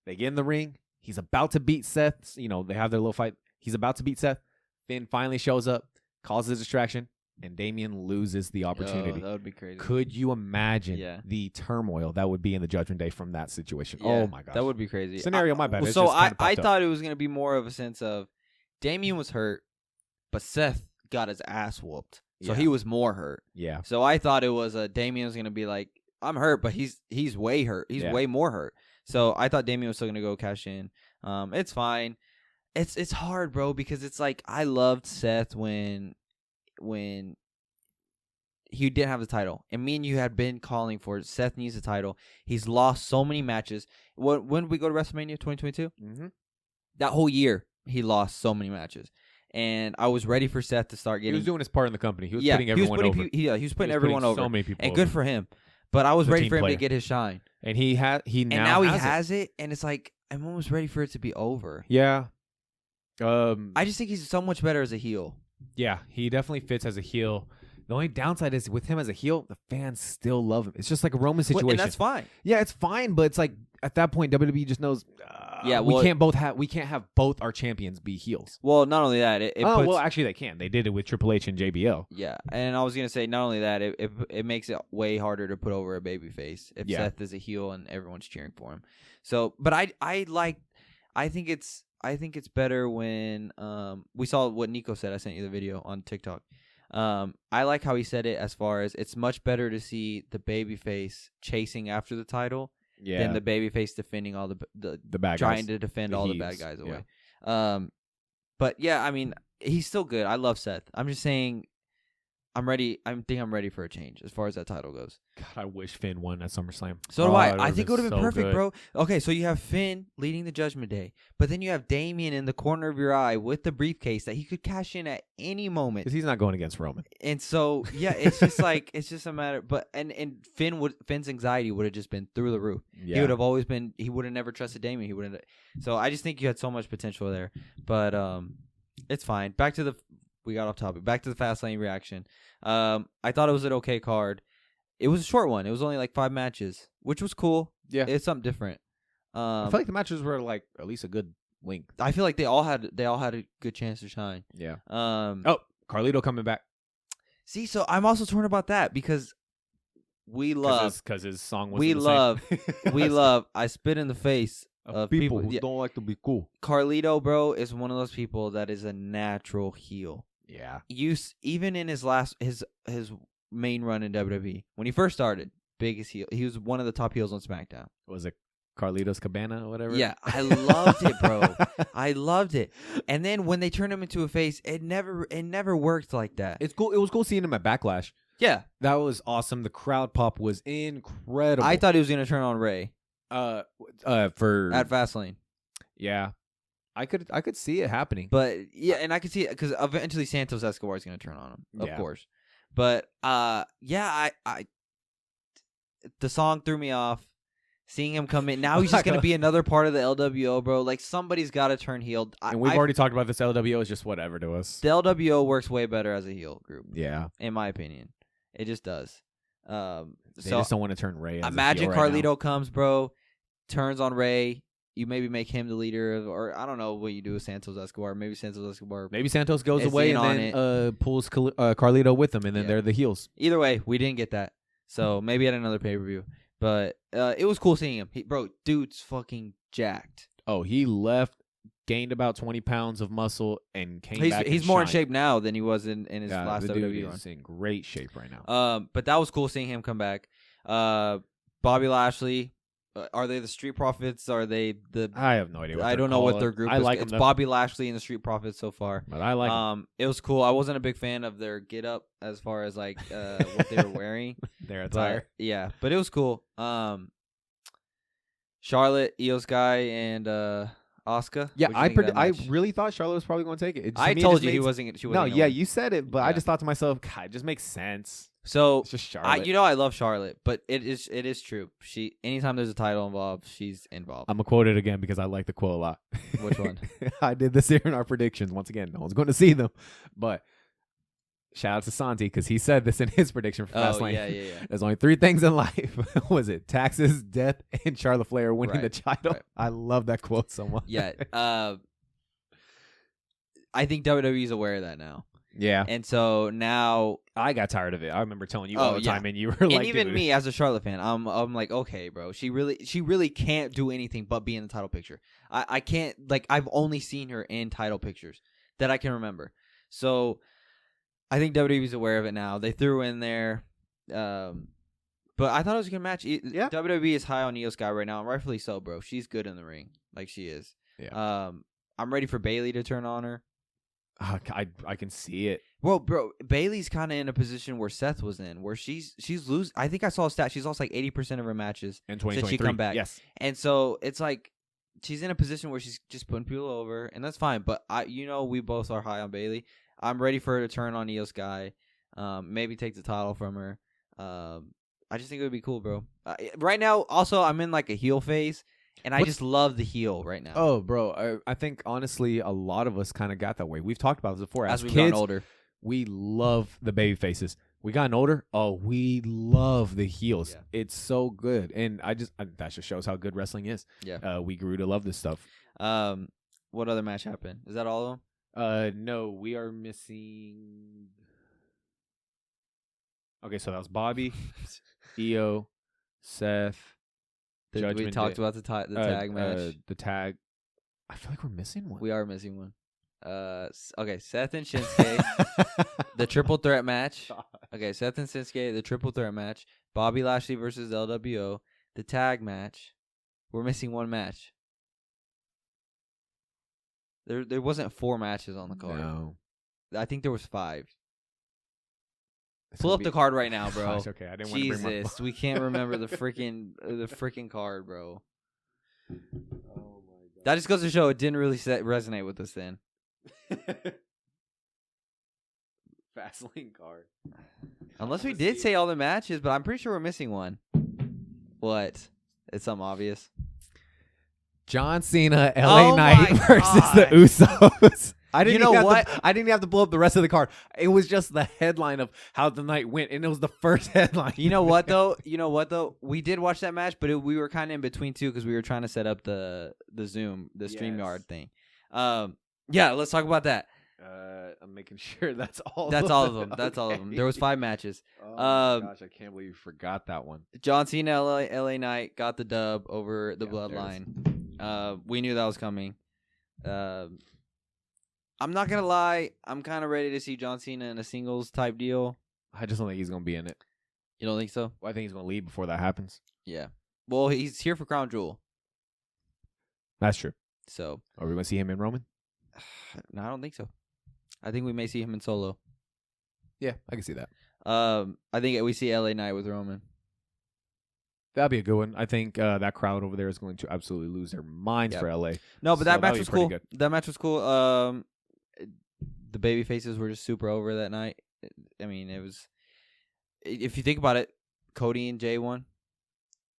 They get in the ring. He's about to beat Seth. They have their little fight. He's about to beat Seth. Finn finally shows up, causes a distraction, and Damien loses the opportunity. That would be crazy. Could you imagine the turmoil that would be in the Judgment Day from that situation? Yeah, oh, my gosh. That would be crazy. Scenario, my bad. So I thought it was going to be more of a sense of Damien was hurt, but Seth got his ass whooped. So he was more hurt. Yeah. So I thought it was Damien was going to be like, I'm hurt, but he's way hurt. He's way more hurt. So I thought Damien was still going to go cash in. It's fine. It's hard, bro, because it's like I loved Seth when he didn't have the title, and me and you had been calling for it. Seth needs the title. He's lost so many matches. When did we go to WrestleMania 2022? Mm-hmm. That whole year, he lost so many matches. And I was ready for Seth to start getting. He was doing his part in the company. He was putting everyone over. He was putting everyone over. So many people and over. good for him. But I was ready for him player. to get his shine. And he now he has it. And it's like, I'm almost ready for it to be over. Yeah. I just think he's so much better as a heel. Yeah, he definitely fits as a heel. The only downside is with him as a heel, the fans still love him. It's just like a Roman situation. And that's fine. Yeah, it's fine, but it's like at that point, WWE just knows. We can't have both our champions be heels. Well, not only that, well, actually they can. They did it with Triple H and JBL. Yeah, and I was gonna say not only that, it makes it way harder to put over a babyface if Seth is a heel and everyone's cheering for him. So, but I think it's better when we saw what Nico said. I sent you the video on TikTok. I like how he said it as far as it's much better to see the babyface chasing after the title than the babyface defending all the bad guys. Trying to defend all the bad guys away. Yeah. But yeah, I mean, he's still good. I love Seth. I'm just saying I'm ready. I'm ready for a change as far as that title goes. God, I wish Finn won at SummerSlam. So do I. I think it would have been perfect, bro. Okay, so you have Finn leading the Judgment Day, but then you have Damian in the corner of your eye with the briefcase that he could cash in at any moment. Because he's not going against Roman. And so, yeah, it's just like it's just a matter. But and Finn's anxiety would have just been through the roof. Yeah. He would have always been. He would have never trusted Damian. He wouldn't. So I just think you had so much potential there. But it's fine. We got off topic. Back to the Fastlane reaction. I thought it was an okay card. It was a short one. It was only like 5 matches, which was cool. Yeah, it's something different. I feel like the matches were like at least a good length. I feel like they all had a good chance to shine. Yeah. Carlito coming back. See, so I'm also torn about that because we love because his song was we love I spit in the face of people who don't like to be cool. Carlito, bro, is one of those people that is a natural heel. Yeah. Even in his main run in WWE, when he first started, biggest heel. He was one of the top heels on SmackDown. Was it Carlitos Cabana or whatever? Yeah, I loved it, bro. I loved it. And then when they turned him into a face, it never worked like that. It's cool. It was cool seeing him at Backlash. Yeah, that was awesome. The crowd pop was incredible. I thought he was gonna turn on Ray. For at Fastlane. Yeah. I could see it happening. But yeah, and I could see it because eventually Santos Escobar is going to turn on him, of course. But yeah, I the song threw me off. Seeing him come in now, he's just going to be another part of the LWO, bro. Like somebody's got to turn heel. And we've already talked about this. LWO is just whatever to us. The LWO works way better as a heel group. Yeah, in my opinion, it just does. They just don't want to turn Ray. Imagine Carlito comes, bro, turns on Ray. You maybe make him the leader, or I don't know what you do with Santos Escobar. Maybe Santos goes away and then pulls Carlito with him, and then they're the heels. Either way, we didn't get that. So maybe at another pay-per-view. But it was cool seeing him. Dude's fucking jacked. Oh, he left, gained about 20 pounds of muscle, and came back. He's more in shape now than he was in his last WWE run. He's in great shape right now. But that was cool seeing him come back. Bobby Lashley. Are they the Street Profits? Are they the? I have no idea. I don't know what their group is. Like it's Bobby Lashley and the Street Profits so far. But I like. It was cool. I wasn't a big fan of their get up as far as like what they were wearing. Their attire. But it was cool. Charlotte, Io Sky, and Asuka. Yeah, I really thought Charlotte was probably going to take it. I told you he wasn't. She wasn't. No, yeah, you said it, but I just thought to myself, God, it just makes sense. So it's just Charlotte. I love Charlotte, but it is true. Anytime there's a title involved, she's involved. I'm gonna quote it again because I like the quote a lot. Which one? I did this here in our predictions. Once again, no one's going to see them, but shout out to Santi because he said this in his prediction for Fastlane. Yeah. There's only 3 things in life. Was it taxes, death, and Charlotte Flair winning the title? Right. I love that quote so much. Yeah. I think WWE is aware of that now. Yeah. And so now I got tired of it. I remember telling you all the time, and you were like, and even me as a Charlotte fan, I'm like, okay, bro, she really can't do anything but be in the title picture. I can't, like, I've only seen her in title pictures that I can remember. So I think WWE's aware of it now. They threw in there, but I thought it was a good match. Yeah. WWE is high on Io Sky right now, and rightfully so, bro. She's good in the ring, like she is. Yeah. I'm ready for Bayley to turn on her. I can see it. Well, bro, Bailey's kind of in a position where Seth was in, where she's losing. I think I saw a stat. She's lost like 80% of her matches In since 2023. she come back. Yes. And so it's like she's in a position where she's just putting people over, and that's fine. But we both are high on Bailey. I'm ready for her to turn on Io Sky, maybe take the title from her. I just think it would be cool, bro. Right now, also, I'm in like a heel phase, and I just love the heel right now. Oh, bro, I think honestly, a lot of us kind of got that way. We've talked about this before. as we've kids, gotten older. we love the baby faces. We gotten older. Oh, we love the heels. Yeah. It's so good, and that just shows how good wrestling is. Yeah. We grew to love this stuff. What other match happened? Is that all of them? No, we are missing. Okay, so that was Bobby, Io, Seth. We Judgment talked Day. about the tag match. The tag. I feel like we're missing one. We are missing one. Okay, Seth and Shinsuke, the triple threat match. Okay, Seth and Shinsuke, the triple threat match. Bobby Lashley versus LWO, the tag match. We're missing one match. There wasn't 4 matches on the card. No. I think there was 5. It's Pull gonna up be- the card right now, bro. Gosh, okay, I didn't want to bring my Jesus, we can't remember the freaking card, bro. Oh my That just goes to show it didn't really resonate with us then. Fastlane card. Unless we Let's did see. say all the matches, but I'm pretty sure we're missing one. What? It's something obvious. John Cena, LA Oh Knight my versus the Usos. I didn't You know even have what? I didn't even have to blow up the rest of the card. It was just the headline of how the night went, and it was the first headline. You know what though? We did watch that match, but we were kind of in between too because we were trying to set up the Zoom, the StreamYard thing. Yeah, let's talk about that. I'm making sure that's all. That's all of them. That's all of them. There was 5 matches. Oh my gosh, I can't believe you forgot that one. John Cena, LA Knight got the dub over the Yeah, there it Bloodline. We knew that was coming. I'm not gonna lie. I'm kind of ready to see John Cena in a singles type deal. I just don't think he's gonna be in it. You don't think so? Well, I think he's gonna leave before that happens. Yeah. Well, he's here for Crown Jewel, That's true. so Are we gonna see him in Roman? no, I don't think so. I think we may see him in Solo. Yeah, I can see that. I think we see LA Knight with Roman. That'd be a good one. I think that crowd over there is going to absolutely lose their minds Yep. for LA. No, but So that match that'd be was pretty cool. good. That match was cool. The baby faces were just super over that night. I mean, it was. If you think about it, Cody and Jay won.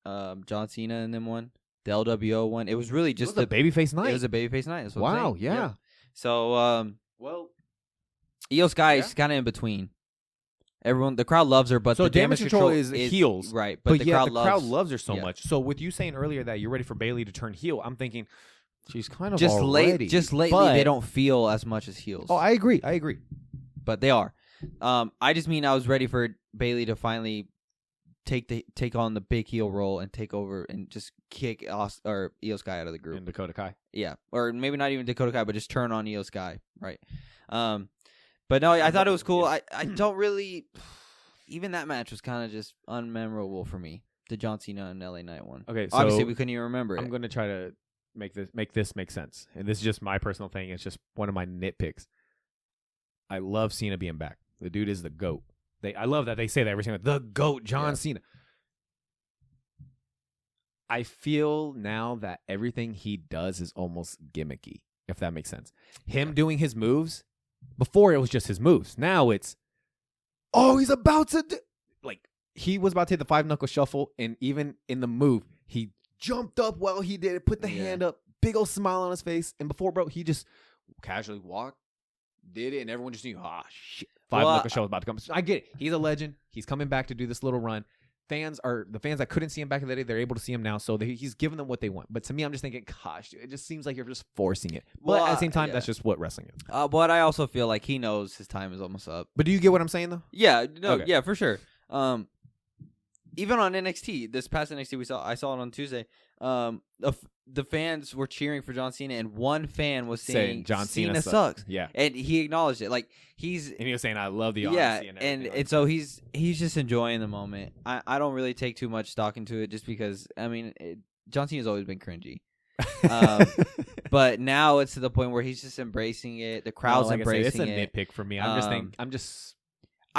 John Cena and them won. The LWO won. It was really just It was a babyface night. It was a babyface night. That's what I'm Wow, saying. yeah. So, Well, Io Sky is kind of in between. The crowd loves her, but so the damage control is heels, right? but the yeah, crowd the crowd loves her so yeah. much. So with you saying earlier that you're ready for Bailey to turn heel, I'm thinking she's kind of just already. lately but- they don't feel as much as heels. Oh, I agree. But they are. I just mean I was ready for Bailey to finally take on the big heel role and take over and just kick Io Sky out of the group. And Dakota Kai. Yeah, or maybe not even Dakota Kai, but just turn on Io Sky, right? But no, I thought it was cool. I don't really. Even that match was kind of just unmemorable for me. The John Cena and LA Knight one. Okay, so Obviously, we couldn't even remember I'm it. going to try to make this make sense. And this is just my personal thing. It's just one of my nitpicks. I love Cena being back. The dude is the GOAT. I love that they say that every single the GOAT, John Cena. I feel now that everything he does is almost gimmicky, if that makes sense. Him doing his moves, before it was just his moves. Now it's, he's about to do, like, he was about to hit the 5-knuckle shuffle, and even in the move, he jumped up while he did it, put the hand up, big old smile on his face, and before, bro, he just casually walked, did it, and everyone just knew, shit, 5-knuckle shuffle was about to come. I get it. He's a legend. He's coming back to do this little run. The fans that couldn't see him back in the day, they're able to see him now, so he's giving them what they want. But to me, I'm just thinking, gosh, dude, it just seems like you're just forcing it. But at the same time, that's just what wrestling is. But I also feel like he knows his time is almost up. But do you get what I'm saying, though? Yeah, no, Okay. yeah, for sure. Even on NXT, this past NXT I saw it on Tuesday. The fans were cheering for John Cena, and one fan was saying John Cena sucks. Yeah, And he acknowledged it. Like and he was saying, "I love the yeah, honesty." and so he's just enjoying the moment. I don't really take too much stock into it, just because John Cena's always been cringy. But now it's to the point where he's just embracing it. The crowd's embracing it. It's a nitpick for me. I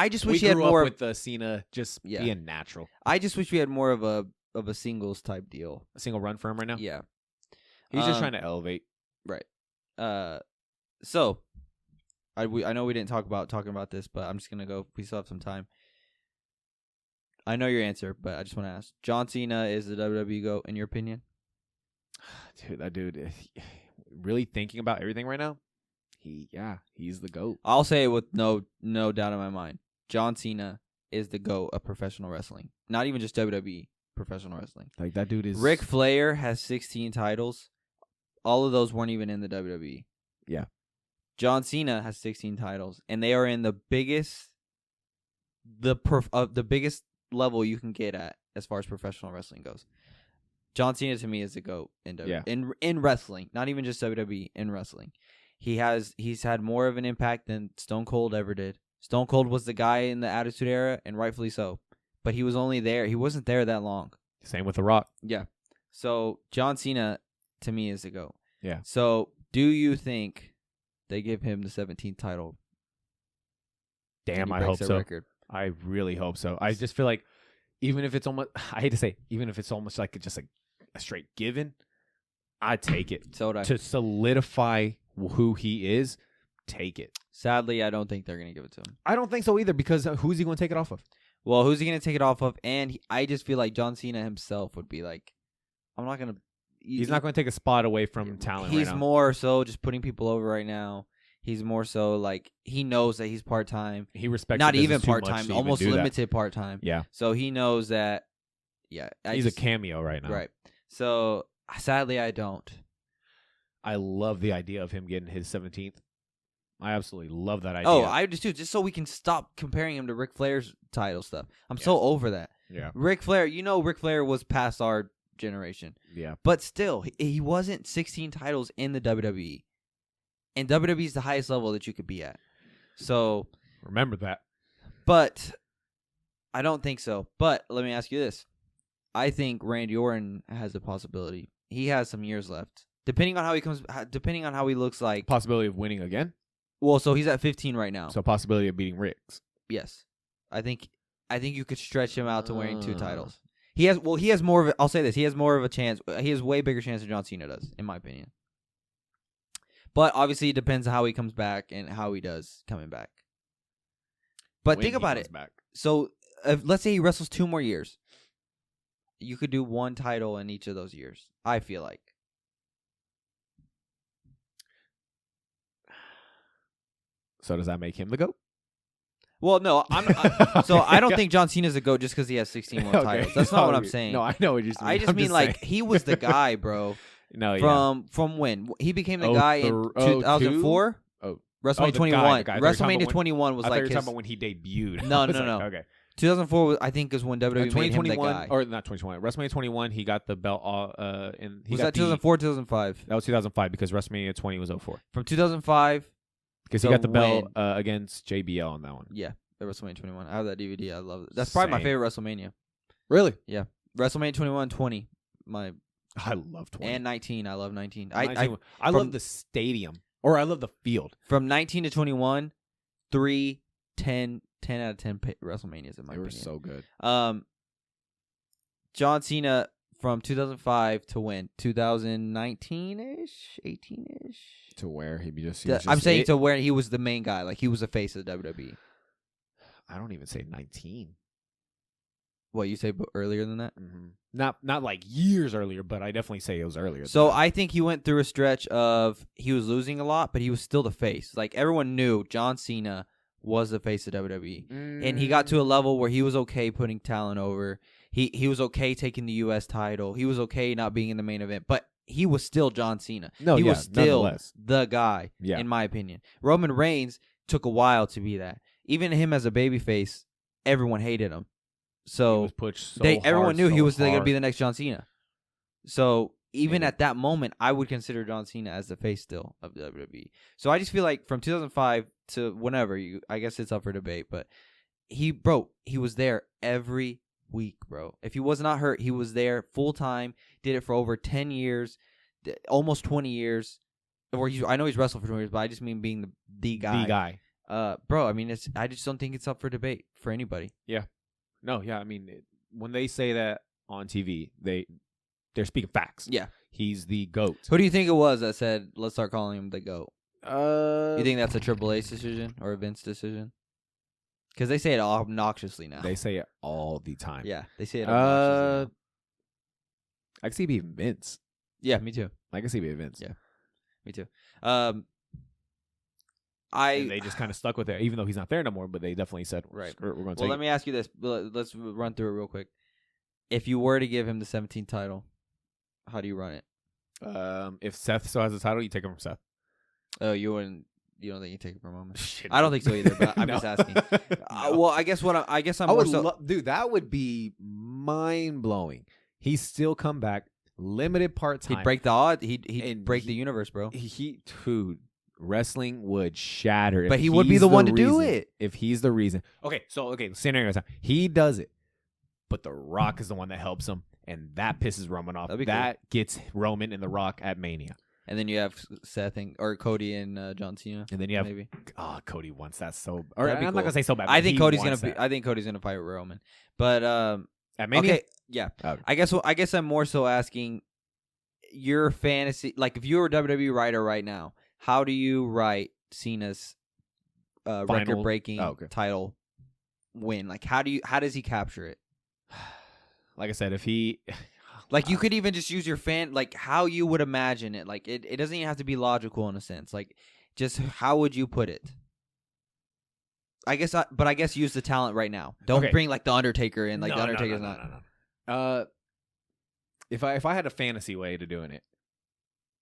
just we wish he had grew more up with Cena just being natural. I just wish we had more of a singles type deal. A single run for him right now. Yeah, he's just trying to elevate. Right. So I know we didn't talking about this, but I'm just gonna go. We still have some time. I know your answer, but I just want to ask: John Cena is the WWE GOAT in your opinion? Dude, that dude, really thinking about everything right now. He's the GOAT. I'll say it with no doubt in my mind. John Cena is the GOAT of professional wrestling. Not even just WWE professional wrestling. Like that dude is. Ric Flair has 16 titles. All of those weren't even in the WWE. Yeah. John Cena has 16 titles, and they are in the biggest level you can get at as far as professional wrestling goes. John Cena to me is the GOAT in wrestling, not even just WWE, in wrestling. He's had more of an impact than Stone Cold ever did. Stone Cold was the guy in the Attitude Era, and rightfully so. But he was only there. He wasn't there that long. Same with The Rock. Yeah. So John Cena to me is the GOAT. Yeah. So do you think they give him the 17th title? Damn, I hope so. Record? I really hope so. I just feel like even if it's almost, I hate to say, even if it's almost like just like a straight given, I'd take it. So would I. To solidify who he is, take it. Sadly, I don't think they're going to give it to him. I don't think so either, because who's he going to take it off of? Well, who's he going to take it off of? And I just feel like John Cena himself would be like, I'm not going to. He's not going to take a spot away from talent right now. He's more so just putting people over right now. He's more so like he knows that he's part-time. He respects not even part-time, almost limited part-time. Yeah. So he knows that, he's a cameo right now. Right. So sadly, I don't. I love the idea of him getting his 17th. I absolutely love that idea. Oh, I just do, just so we can stop comparing him to Ric Flair's title stuff. I'm so over that. Yeah. Ric Flair, Ric Flair was past our generation. Yeah. But still, he wasn't 16 titles in the WWE. And WWE is the highest level that you could be at. So remember that. But I don't think so. But let me ask you this. I think Randy Orton has a possibility. He has some years left. Depending on how he looks like. Possibility of winning again? Well, so he's at 15 right now. So possibility of beating Riggs. Yes. I think you could stretch him out to winning 2 titles. He has more of a, I'll say this, he has more of a chance. He has way bigger chance than John Cena does, in my opinion. But obviously it depends on how he comes back and how he does coming back. But think about it. Back. So let's say he wrestles 2 more years. You could do 1 title in each of those years, I feel like. So does that make him the GOAT? Well, no. I don't think John Cena's a GOAT just because he has 16 more titles. That's not what I'm saying. No, I know what you're saying. I just mean like he was the guy, bro. No, from when he became the guy in 2004. WrestleMania 21. WrestleMania 21 was like you're talking about when he debuted. No. Okay. 2004, I think, is when WWE made him the guy. Or not 2021. WrestleMania 21, he got the belt. Was that 2004 2005? That was 2005 because WrestleMania 20 was 04. From 2005. Because he got the belt against JBL on that one. Yeah, the WrestleMania 21. I have that DVD. I love it. That's probably my favorite WrestleMania. Really? Yeah. WrestleMania 21, 20. I love 20. And 19. I love 19. I love the stadium. Or I love the field. From 19 to 21, 3, 10 out of 10 WrestleManias in my opinion. They were so good. John Cena from 2005 to when? 2019-ish? 18-ish? To where he was I'm saying to where he was the main guy. Like he was the face of the WWE. I don't even say 19. What, you say earlier than that? Mm-hmm. Not like years earlier, but I definitely say it was earlier. So I think he went through a stretch of he was losing a lot, but he was still the face. Like everyone knew John Cena was the face of WWE. And he got to a level where he was okay putting talent over. He was okay taking the U.S. title. He was okay not being in the main event. But he was still John Cena. He was still the guy, in my opinion. Roman Reigns took a while to be that. Even him as a babyface, everyone hated him. So, he was pushed so everyone knew he was going to hard. be the next John Cena. So even at that moment, I would consider John Cena as the face still of the WWE. So I just feel like from 2005 to whenever, I guess it's up for debate, but he was there every week, bro. If he was not hurt, he was there full time, did it for over 10 years, almost 20 years. Or I know he's wrestled for 20 years, but I just mean being the guy. The guy. Bro, I mean, I just don't think it's up for debate for anybody. No, yeah. I mean, when they say that on TV, they're speaking facts. Yeah. He's the GOAT. Who do you think it was that said, let's start calling him the GOAT? You think that's a Uh, Triple H decision or a Vince decision? Because they say it obnoxiously now. They say it all the time. Yeah, they say it obnoxiously now. I can see it being Vince. Yeah, me too. I can see it being Vince. Yeah. Me too. And they just kind of stuck with it, even though he's not there no more. But they definitely said, Right. We're going to Well, take let me ask you this. Let's run through it real quick. If you were to give him the 17th title, how do you run it? If Seth still has the title, you take him from Seth. Oh, you don't think you take it from him? Shit, I don't think so either. But I'm No. just asking. No. Well, I guess I'm I more would so. dude, that would be mind blowing. He'd still come back, limited part time. He'd break the odd. He'd And break the universe, bro. Dude, wrestling would shatter. But if he would be he's the one to do reason. it. If he's the reason. Okay, scenario time. He does it, but The Rock is the one that helps him, and that pisses Roman off. That'd be That gets Roman and The Rock at Mania. And then you have Seth or Cody and John Cena. And then you have maybe. Cody wants that so. Or That'd be I'm not cool. gonna say so bad. I but think he Cody's wants gonna. that. I think Cody's gonna fight Roman. But At Mania. okay, yeah. Okay. I guess I'm more so asking your fantasy. Like, if you were a WWE writer right now, how do you write Cena's record-breaking title win? Like, how does he capture it? Like I said, if he. Like, you could even just use your like how you would imagine it. Like, it doesn't even have to be logical in a sense. Like, just how would you put it? I guess use the talent right now. Don't bring like the Undertaker in. Like, No, the Undertaker's no. If I had a fantasy way to doing it,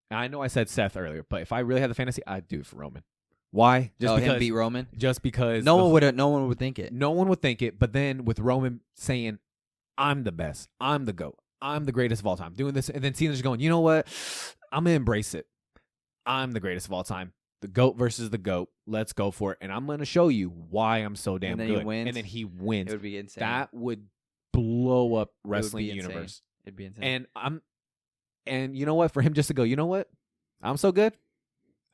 I know I said Seth earlier, but if I really had the fantasy, I'd do it for Roman. Why? Just because him beat Roman. Just because No one would think it. No one would think it. But then with Roman saying, "I'm the best. I'm the GOAT. I'm the greatest of all time," doing this, and then Cena's going, "You know what? I'm gonna embrace it. I'm the greatest of all time. The GOAT versus the GOAT. Let's go for it. And I'm gonna show you why I'm so damn And then good." he wins. And then he wins. It would be insane. That would blow up It would wrestling be insane. universe. It'd be insane. And you know what? For him just to go, you know what? I'm so good.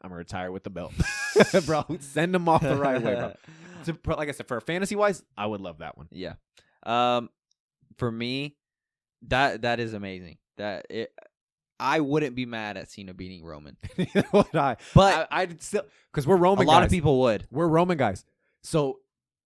I'm gonna retire with the belt, bro. Send him off the right way, bro. Like I said, for fantasy wise, I would love that one. Yeah. For me, that is amazing. I wouldn't be mad at Cena beating Roman. Neither would I. But I'd still, because we're Roman a lot guys. of people would. We're Roman guys. So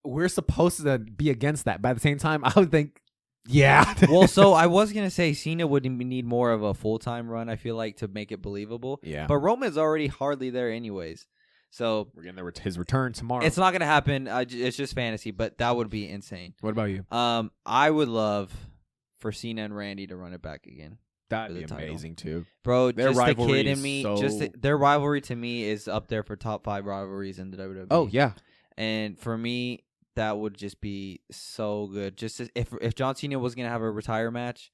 we're supposed to be against that. But at the same time, I would think, yeah. Well, so I was going to say Cena would need more of a full-time run, I feel like, to make it believable. Yeah. But Roman's already hardly there anyways. So We're getting his return tomorrow. it's not going to happen. It's just fantasy, but that would be insane. What about you? I would love for Cena and Randy to run it back again. That'd be the title. amazing, too. Bro, Their just the rivalry kid in is me, so- their rivalry to me is up there for top 5 rivalries in the WWE. Oh, yeah. And for me, that would just be so good. Just if John Cena was gonna have a retire match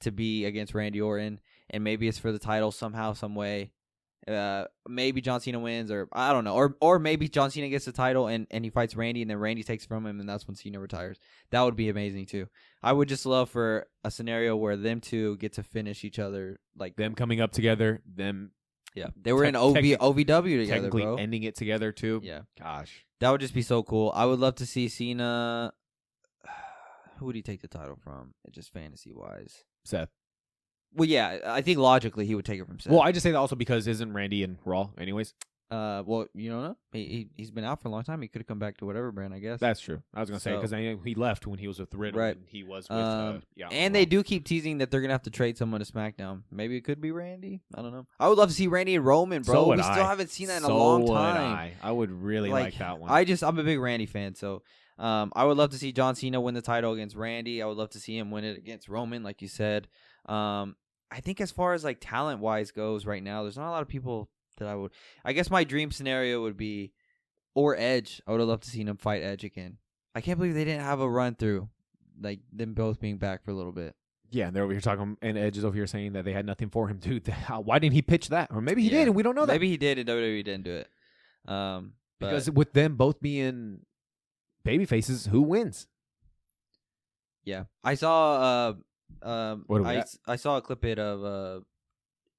to be against Randy Orton, and maybe it's for the title somehow, some way. Maybe John Cena wins, or I don't know, or maybe John Cena gets the title and he fights Randy, and then Randy takes it from him, and that's when Cena retires. That would be amazing too. I would just love for a scenario where them two get to finish each other, like Them coming up together, them yeah, they were in OVW together, technically bro. ending it together, too. Yeah. Gosh. That would just be so cool. I would love to see Cena. Who would he take the title from? Just fantasy wise. Seth. Well, yeah, I think logically he would take it from Seth. Well, I just say that also because isn't Randy in Raw anyways? Well, you don't know. He's been out for a long time. He could have come back to whatever brand, I guess. That's true. I was gonna say So- because he left when he was with Riddle, Right. and he was with And they do keep teasing that they're gonna have to trade someone to SmackDown. Maybe it could be Randy. I don't know. I would love to see Randy and Roman, bro. So would We still I. haven't seen that in a So long would time. I would really like that one. I'm a big Randy fan, so I would love to see John Cena win the title against Randy. I would love to see him win it against Roman, like you said. I think as far as like talent wise goes right now, there's not a lot of people that I guess my dream scenario would be or Edge. I would have loved to see him fight Edge again. I can't believe they didn't have a run through, like them both being back for a little bit. Yeah, and they're over here talking, and Edge is over here saying that they had nothing for him, dude. Why didn't he pitch that? Or maybe he did, and we don't know that. Maybe he did, and WWE didn't do it. Because with them both being baby faces, who wins? Yeah, I saw. What do we got? I saw a clip of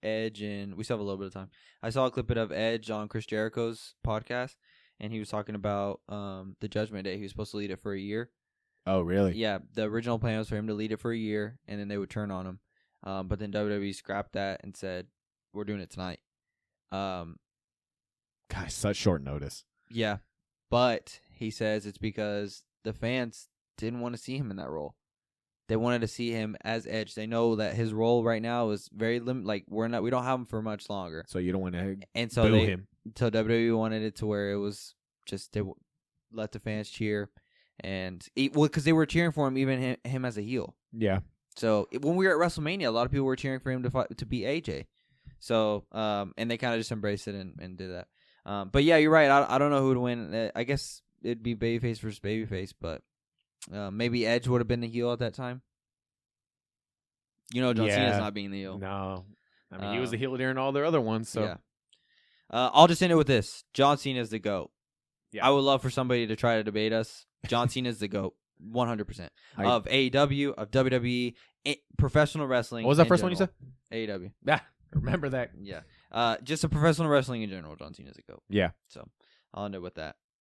Edge, and we still have a little bit of time. I saw a clip of Edge on Chris Jericho's podcast, and he was talking about the Judgment Day. He was supposed to lead it for a year. Oh, really? Yeah, the original plan was for him to lead it for a year, and then they would turn on him. But then WWE scrapped that and said, we're doing it tonight. Gosh, such short notice. Yeah, but he says it's because the fans didn't want to see him in that role. They wanted to see him as Edge. They know that his role right now is very limited. Like we don't have him for much longer. So you don't want to and so boo they, him. So WWE wanted it to where it was just they let the fans cheer, and because they were cheering for him, even him as a heel. Yeah. So when we were at WrestleMania, a lot of people were cheering for him to beat AJ. So and they kind of just embraced it and did that. But yeah, you're right. I don't know who would win. I guess it'd be babyface versus babyface, but maybe Edge would have been the heel at that time. John Cena's not being the heel. No, I mean he was the heel during all their other ones. So yeah. I'll just end it with this: John Cena's the GOAT. Yeah. I would love for somebody to try to debate us. John Cena's the GOAT, 100% of AEW, of WWE, professional wrestling. What was that first one you said? AEW. Yeah, remember that. Yeah. Just a professional wrestling in general. John Cena's a GOAT. Yeah. So I'll end it with that.